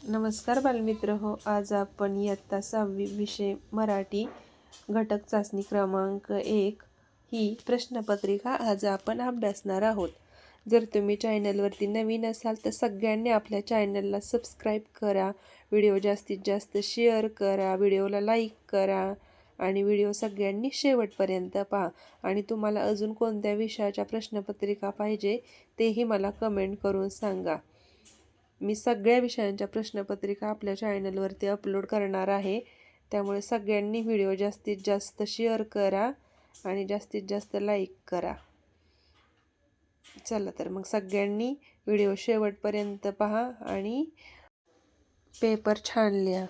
नमस्कार बालमित्र हो, आज आपण इयत्ता 6वी विषय मराठी घटक चाचणी क्रमांक 1 ही प्रश्नपत्रिका आज आपण अभ्यासणार आहोत. जर तुम्ही चॅनलवरती नवीन असाल तर सगळ्यांनी आपल्या चॅनलला सबस्क्राईब करा, व्हिडिओ जास्तीत जास्त शेअर करा, व्हिडिओला लाईक करा आणि व्हिडिओ सगळ्यांनी शेवटपर्यंत पहा. आणि तुम्हाला अजून कोणत्या विषयाच्या प्रश्नपत्रिका पाहिजे तेही मला कमेंट करून सांगा. मी सगळ्या विषयांच्या प्रश्नपत्रिका आपल्या चॅनलवरती अपलोड करणार आहे, त्यामुळे सगळ्यांनी व्हिडिओ जास्तीत जास्त शेअर करा आणि जास्तीत जास्त लाईक करा. चला तर मग सगळ्यांनी व्हिडिओ शेवटपर्यंत पहा आणि पेपर छान लिहा.